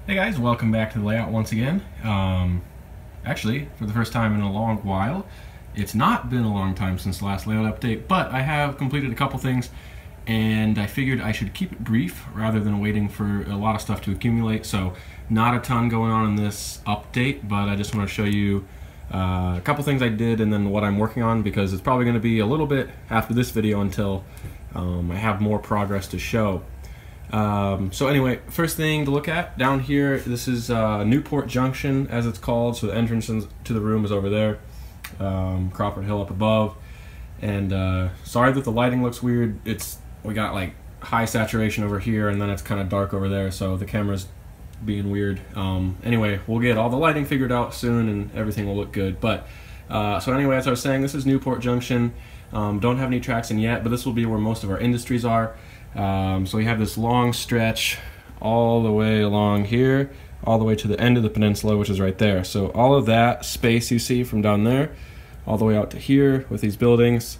Hey guys, welcome back to the layout once again. Actually, for the first time in a long while, it's not been a long time since the last layout update, but I have completed a couple things and I figured I should keep it brief rather than waiting for a lot of stuff to accumulate. So not a ton going on in this update, but I just want to show you a couple things I did and then what I'm working on, because it's probably going to be a little bit after this video until I have more progress to show. So anyway, first thing to look at down here, this is Newport Junction, as it's called. So the entrance to the room is over there, Crawford Hill up above. And sorry that the lighting looks weird. We got like high saturation over here, and then it's kind of dark over there, so the camera's being weird. Anyway, we'll get all the lighting figured out soon, and everything will look good. But so anyway, as I was saying, this is Newport Junction. Don't have any tracks in yet, but this will be where most of our industries are. So we have this long stretch all the way along here, all the way to the end of the peninsula, which is right there. So all of that space you see from down there all the way out to here with these buildings,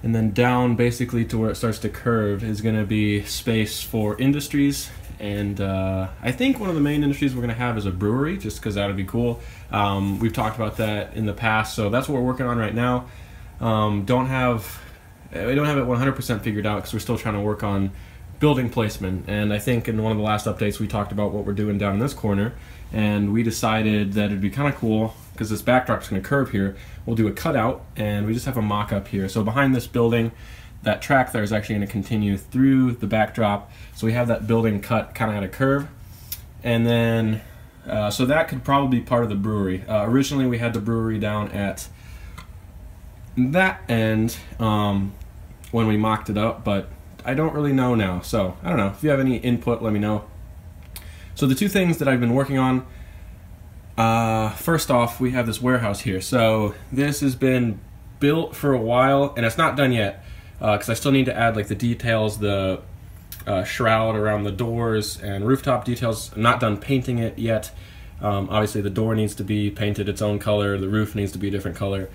and then down basically to where it starts to curve is going to be space for industries. And I think one of the main industries we're going to have is a brewery, just because that would be cool. We've talked about that in the past, so that's what we're working on right now. We don't have it 100% figured out because we're still trying to work on building placement. And I think in one of the last updates we talked about what we're doing down in this corner, and we decided that it'd be kind of cool because this backdrop's going to curve here. We'll do a cutout, and we just have a mock-up here. So behind this building, that track there is actually going to continue through the backdrop. So we have that building cut kind of at a curve, and then so that could probably be part of the brewery. Originally we had the brewery down at that end when we mocked it up, but I don't really know now. So I don't know. If you have any input, let me know. So the two things that I've been working on, first off, we have this warehouse here. So this has been built for a while, and it's not done yet because I still need to add like the details, the shroud around the doors and rooftop details. I'm not done painting it yet. Obviously the door needs to be painted its own color, the roof needs to be a different color.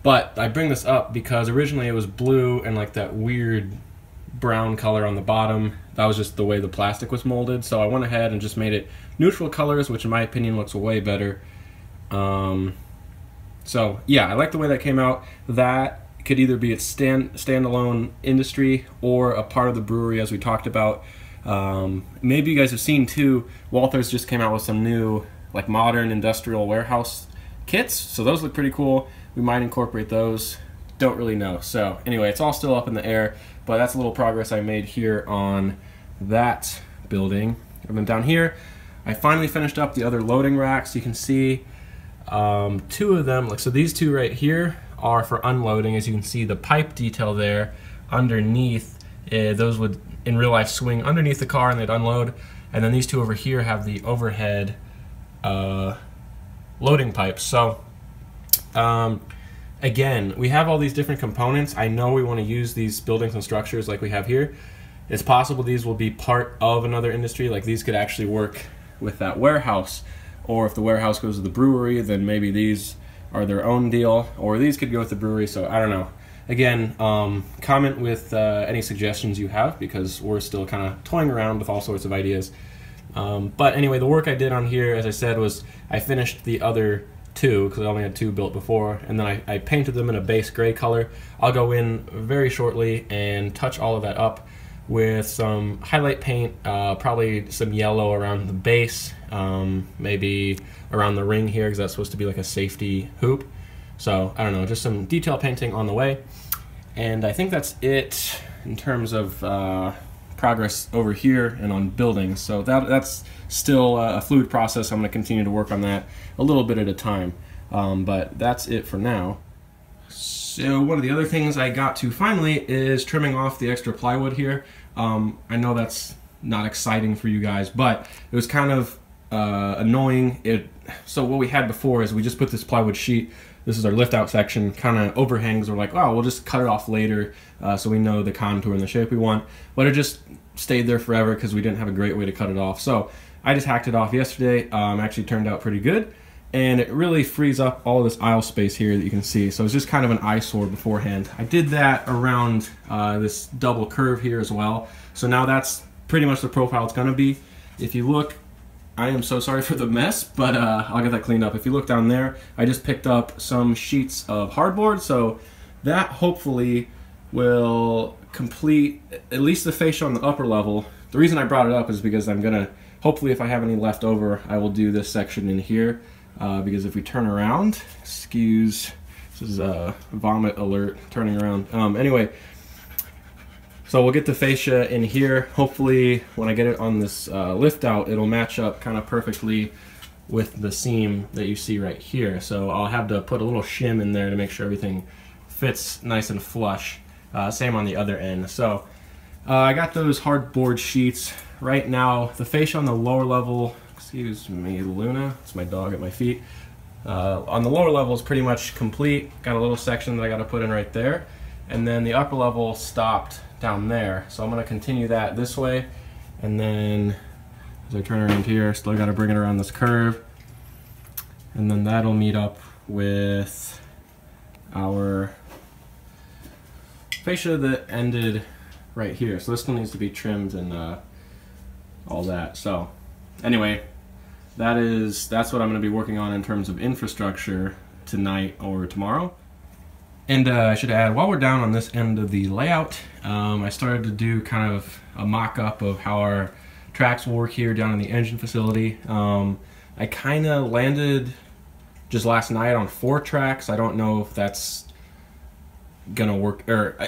But I bring this up because originally it was blue and like that weird brown color on the bottom. That was just the way the plastic was molded. So I went ahead and just made it neutral colors, which in my opinion looks way better. So yeah, I like the way that came out. That could either be its standalone industry or a part of the brewery, as we talked about. Maybe you guys have seen too, Walther's just came out with some new like modern industrial warehouse kits. So those look pretty cool. We might incorporate those, don't really know. So anyway, it's all still up in the air, but that's a little progress I made here on that building. And then down here, I finally finished up the other loading racks. You can see two of them, like so these two right here are for unloading. As you can see, the pipe detail there underneath, those would in real life swing underneath the car and they'd unload. And then these two over here have the overhead loading pipes. So again, we have all these different components. I know we want to use these buildings and structures like we have here. It's possible these will be part of another industry, like these could actually work with that warehouse, or if the warehouse goes to the brewery, then maybe these are their own deal, or these could go with the brewery. So I don't know. Again, comment with any suggestions you have, because we're still kind of toying around with all sorts of ideas. But anyway, the work I did on here, as I said, was I finished the other two, because I only had two built before, and then I painted them in a base gray color. I'll go in very shortly and touch all of that up with some highlight paint, probably some yellow around the base, maybe around the ring here, because that's supposed to be like a safety hoop. So I don't know, just some detail painting on the way. And I think that's it in terms of progress over here and on buildings. So that's still a fluid process. I'm going to continue to work on that a little bit at a time, but that's it for now. So one of the other things I got to finally is trimming off the extra plywood here. I know that's not exciting for you guys, but it was kind of annoying. So what we had before is we just put this plywood sheet. This is our lift out section, kind of overhangs. We're like, oh, we'll just cut it off later so we know the contour and the shape we want. But it just stayed there forever because we didn't have a great way to cut it off. So I just hacked it off yesterday. Actually turned out pretty good. And it really frees up all of this aisle space here that you can see. So it's just kind of an eyesore beforehand. I did that around this double curve here as well. So now that's pretty much the profile it's going to be. If you look I am so sorry for the mess, but I'll get that cleaned up. If you look down there, I just picked up some sheets of hardboard, so that hopefully will complete at least the fascia on the upper level. The reason I brought it up is because I'm gonna, hopefully if I have any left over, I will do this section in here, because if we turn around, excuse, this is a vomit alert, turning around. Anyway, so we'll get the fascia in here. Hopefully when I get it on this lift out, it'll match up kind of perfectly with the seam that you see right here. So I'll have to put a little shim in there to make sure everything fits nice and flush. Same on the other end. So I got those hardboard sheets. Right now, the fascia on the lower level, excuse me, Luna, it's my dog at my feet. On the lower level is pretty much complete. Got a little section that I got to put in right there. And then the upper level stopped down there. So I'm going to continue that this way. And then as I turn around here, still got to bring it around this curve. And then that'll meet up with our fascia that ended right here. So this one needs to be trimmed and all that. So anyway, that's what I'm going to be working on in terms of infrastructure tonight or tomorrow. And I should add, while we're down on this end of the layout, I started to do kind of a mock-up of how our tracks will work here down in the engine facility. I kind of landed just last night on 4 tracks. I don't know if that's gonna work, or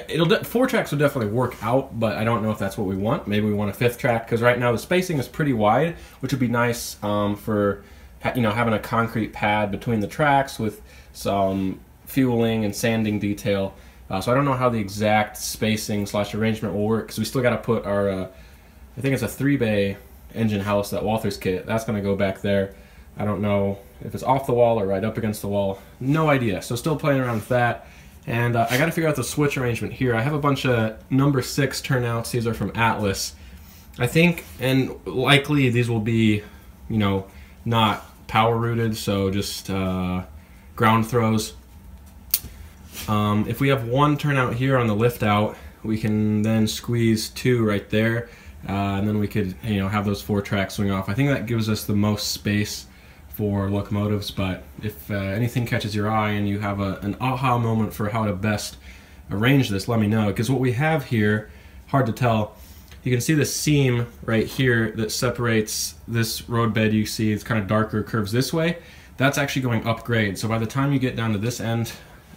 4 tracks will definitely work out, but I don't know if that's what we want. Maybe we want a 5th track, because right now the spacing is pretty wide, which would be nice for having a concrete pad between the tracks with some fueling and sanding detail. So I don't know how the exact spacing / arrangement will work, because we still got to put our I think it's a 3-bay engine house, that Walther's kit. That's going to go back there. I don't know if it's off the wall or right up against the wall. No idea. So still playing around with that. And I got to figure out the switch arrangement here. I have a bunch of number 6 turnouts. These are from Atlas. I think, and likely these will be, not power rooted, so just ground throws. If we have 1 turnout here on the lift out, we can then squeeze 2 right there, and then we could have those 4 tracks swing off. I think that gives us the most space for locomotives, but if anything catches your eye and you have an aha moment for how to best arrange this, let me know, because what we have here, hard to tell, you can see the seam right here that separates this roadbed. You see it's kind of darker, curves this way. That's actually going up grade, so by the time you get down to this end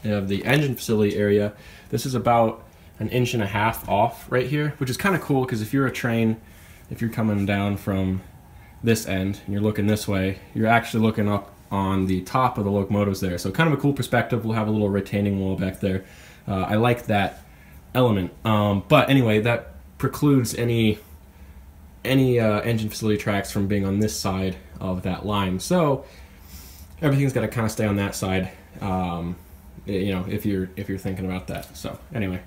of the engine facility area, this is about 1.5 inches off right here, which is kind of cool, because if you're a train, if you're coming down from this end and you're looking this way, you're actually looking up on the top of the locomotives there. So kind of a cool perspective. We'll have a little retaining wall back there. I like that element. But anyway, that precludes any engine facility tracks from being on this side of that line. So everything's got to kind of stay on that side. If you're thinking about that. So anyway,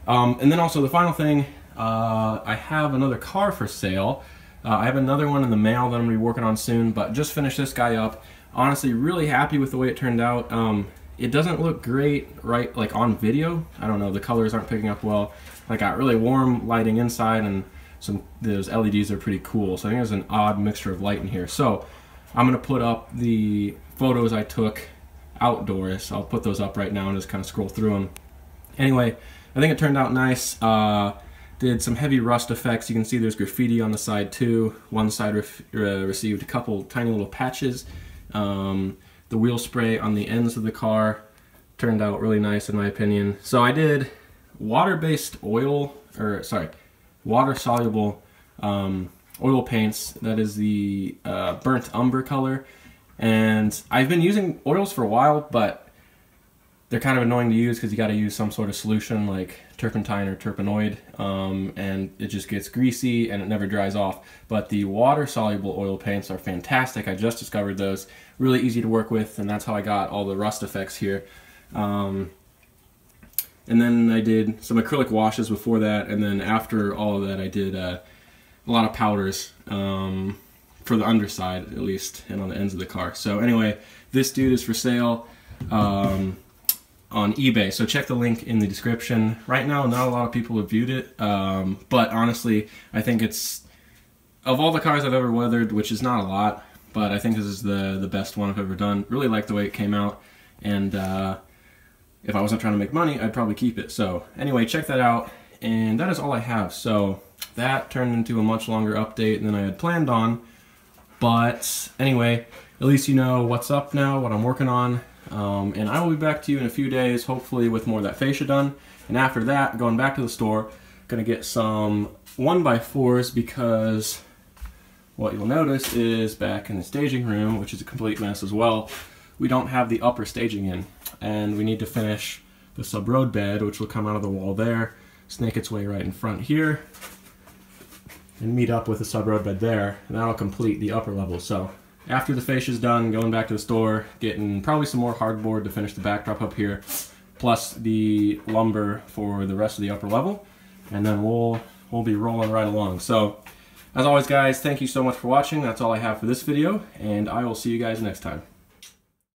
and then also the final thing, I have another car for sale. I have another one in the mail that I'm going to be working on soon, but just finished this guy up. Honestly, really happy with the way it turned out. It doesn't look great, right, like on video. I don't know, the colors aren't picking up well. I got really warm lighting inside, and those LEDs are pretty cool. So I think there's an odd mixture of light in here. So I'm going to put up the photos I took outdoors. I'll put those up right now and just kind of scroll through them. Anyway, I think it turned out nice. Did some heavy rust effects. You can see there's graffiti on the side too. One side received a couple tiny little patches. The wheel spray on the ends of the car turned out really nice in my opinion. So I did water-based oil, water-soluble oil paints. That is the burnt umber color. And I've been using oils for a while, but they're kind of annoying to use because you got to use some sort of solution like turpentine or terpenoid, and it just gets greasy and it never dries off. But the water-soluble oil paints are fantastic. I just discovered those. Really easy to work with, and that's how I got all the rust effects here. And then I did some acrylic washes before that, and then after all of that I did a lot of powders for the underside at least, and on the ends of the car. So anyway, this dude is for sale on eBay, so check the link in the description. Right now, not a lot of people have viewed it, but honestly, I think it's of all the cars I've ever weathered, which is not a lot, but I think this is the best one I've ever done. Really like the way it came out, and if I wasn't trying to make money, I'd probably keep it. So anyway, check that out, and that is all I have. So that turned into a much longer update than I had planned on, but anyway, at least you know what's up now, what I'm working on, and I will be back to you in a few days, hopefully with more of that fascia done. And after that, going back to the store, gonna get some 1x4s, because what you'll notice is back in the staging room, which is a complete mess as well, we don't have the upper staging in, and we need to finish the sub-road bed, which will come out of the wall there, snake its way right in front here, and meet up with the sub-road bed there, and that'll complete the upper level. So after the fascia's done, going back to the store, getting probably some more hardboard to finish the backdrop up here, plus the lumber for the rest of the upper level, and then we'll be rolling right along. So as always, guys, thank you so much for watching. That's all I have for this video, and I will see you guys next time.